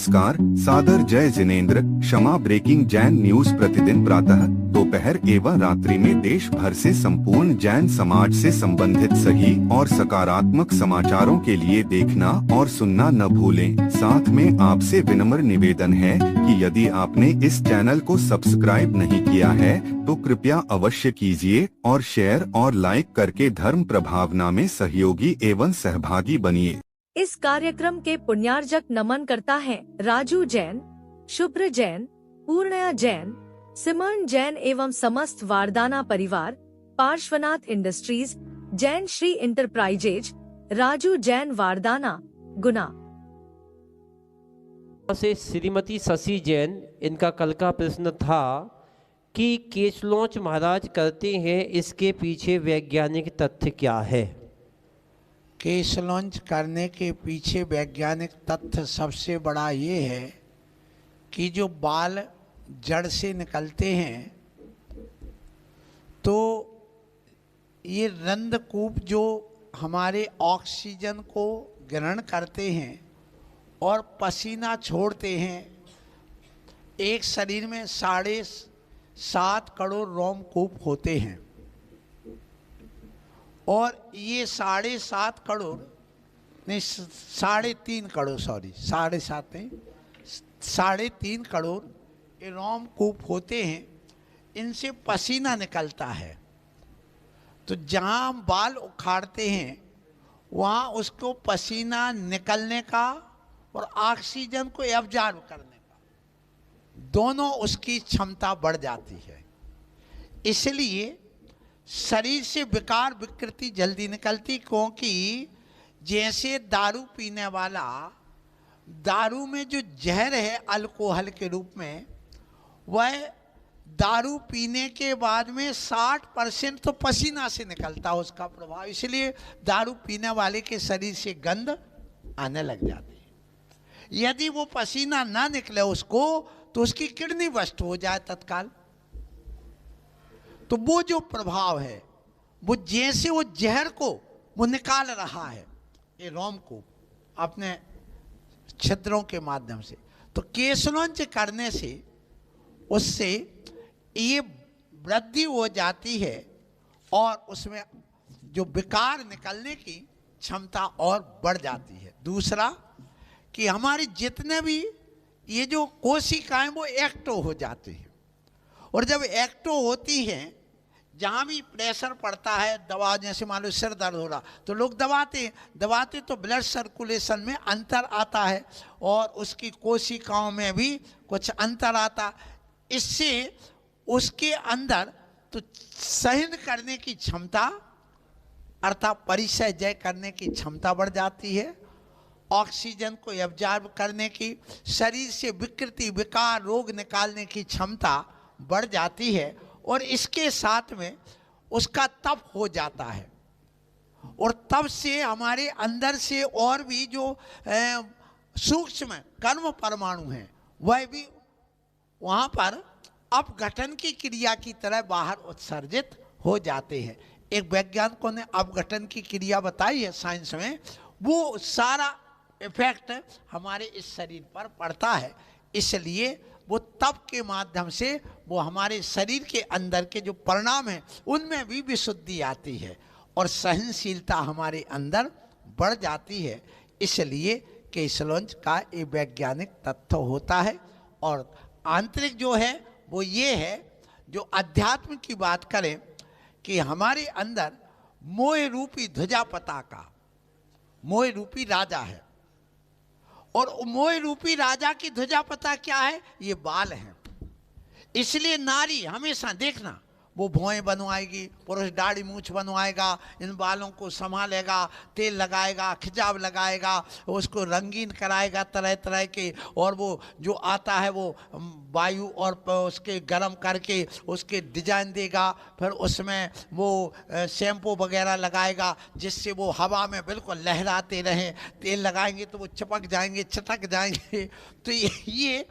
नमस्कार, सादर जय जिनेंद्र। क्षमा ब्रेकिंग जैन न्यूज प्रतिदिन प्रातः, दोपहर एवं रात्रि में देश भर से संपूर्ण जैन समाज से संबंधित सही और सकारात्मक समाचारों के लिए देखना और सुनना न भूलें। साथ में आपसे विनम्र निवेदन है कि यदि आपने इस चैनल को सब्सक्राइब नहीं किया है तो कृपया अवश्य कीजिए और शेयर और लाइक करके धर्म प्रभावना में सहयोगी एवं सहभागी बनिए। इस कार्यक्रम के पुण्यार्जक नमन करता है राजू जैन, शुभ्र जैन, पूर्णया जैन, सिमरन जैन एवं समस्त वारदाना परिवार, पार्श्वनाथ इंडस्ट्रीज, जैन श्री इंटरप्राइजेज, राजू जैन वारदाना, गुना से श्रीमती शशि जैन। इनका कल का प्रश्न था कि केशलौच महाराज करते हैं, इसके पीछे वैज्ञानिक तथ्य क्या है? केश करने के पीछे वैज्ञानिक तथ्य सबसे बड़ा ये है कि जो बाल जड़ से निकलते हैं तो ये रंध्रकूप जो हमारे ऑक्सीजन को ग्रहण करते हैं और पसीना छोड़ते हैं। एक शरीर में 7.5 करोड़ रोमकूप होते हैं और ये 7.5 करोड़ नहीं 3.5 करोड़, सॉरी 7.5 नहीं 3.5 करोड़ ये रोमकूप होते हैं। इनसे पसीना निकलता है, तो जहाँ हम बाल उखाड़ते हैं वहाँ उसको पसीना निकलने का और ऑक्सीजन को एब्जॉर्ब करने का दोनों उसकी क्षमता बढ़ जाती है। इसलिए शरीर से विकार विकृति जल्दी निकलती, क्योंकि जैसे दारू पीने वाला दारू में जो जहर है अल्कोहल के रूप में, वह दारू पीने के बाद में 60% तो पसीना से निकलता है उसका प्रभाव। इसलिए दारू पीने वाले के शरीर से गंध आने लग जाती है। यदि वो पसीना ना निकले उसको तो उसकी किडनी बस्ट हो जाए तत्काल। तो वो जो प्रभाव है वो जैसे वो जहर को वो निकाल रहा है ये रोम को अपने छिद्रों के माध्यम से, तो केशलौच करने से उससे ये वृद्धि हो जाती है और उसमें जो विकार निकलने की क्षमता और बढ़ जाती है। दूसरा कि हमारी जितने भी ये जो कोशिकाएं वो एक्टिव हो जाती हैं, और जब एक्टिव होती हैं, जहाँ भी प्रेशर पड़ता है, दवा जैसे मान लो सिर दर्द हो रहा तो लोग दबाते तो ब्लड सर्कुलेशन में अंतर आता है और उसकी कोशिकाओं में भी कुछ अंतर आता। इससे उसके अंदर तो सहन करने की क्षमता अर्थात परिचय जय करने की क्षमता बढ़ जाती है, ऑक्सीजन को एब्जॉर्ब करने की, शरीर से विकृति विकार रोग निकालने की क्षमता बढ़ जाती है, और इसके साथ में उसका तप हो जाता है। और तप से हमारे अंदर से और भी जो सूक्ष्म कर्म परमाणु हैं वह भी वहाँ पर अपघटन की क्रिया की तरह बाहर उत्सर्जित हो जाते हैं। एक वैज्ञानिकों ने अपघटन की क्रिया बताई है साइंस में, वो सारा इफेक्ट हमारे इस शरीर पर पड़ता है। इसलिए वो तप के माध्यम से वो हमारे शरीर के अंदर के जो परिणाम हैं उनमें भी विशुद्धि आती है और सहनशीलता हमारे अंदर बढ़ जाती है। इसलिए केशलौच का ये वैज्ञानिक तथ्य होता है। और आंतरिक जो है वो ये है, जो अध्यात्म की बात करें कि हमारे अंदर मोह रूपी ध्वजा पताका, मोह रूपी राजा है, और मोह रूपी राजा की ध्वजा पता क्या है? ये बाल हैं। इसलिए नारी हमेशा देखना वो भौएं बनवाएगी, पुरुष दाढ़ी मूछ बनवाएगा, इन बालों को संभालेगा, तेल लगाएगा, खिजाब लगाएगा, उसको रंगीन कराएगा तरह तरह के, और वो जो आता है वो वायु और उसके गर्म करके उसके डिजाइन देगा, फिर उसमें वो शैम्पू वगैरह लगाएगा जिससे वो हवा में बिल्कुल लहराते रहें। तेल लगाएंगे तो वो चिपक जाएंगे, चटक जाएंगे। तो ये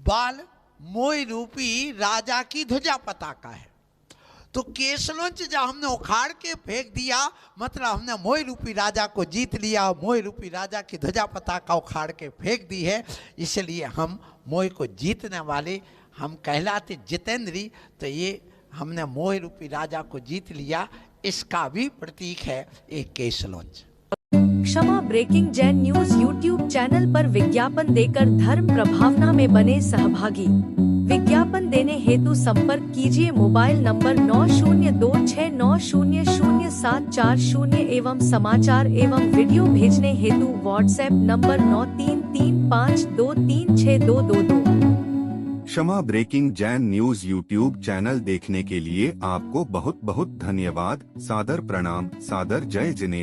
बाल मोह रूपी राजा की ध्वजा पताका है। तो केसलोंच जब हमने उखाड़ के फेंक दिया, मतलब हमने मोह रूपी राजा को जीत लिया, मोह रूपी राजा की ध्वजा पताका उखाड़ के फेंक दी है। इसलिए हम मोह को जीतने वाले हम कहलाते जितेंद्री। तो ये हमने मोह रूपी राजा को जीत लिया, इसका भी प्रतीक है एक केसलोंच। Kshama breaking Jain news YouTube channel पर विज्ञापन देकर धर्म प्रभावना में बने सहभागी। विज्ञापन देने हेतु संपर्क कीजिए मोबाइल नंबर 9026900740 एवं समाचार एवं वीडियो भेजने हेतु WhatsApp number 9335236222। Kshama breaking Jain news YouTube channel देखने के लिए आपको बहुत बहुत धन्यवाद। सादर प्रणाम, सादर जय जिनेंद्र।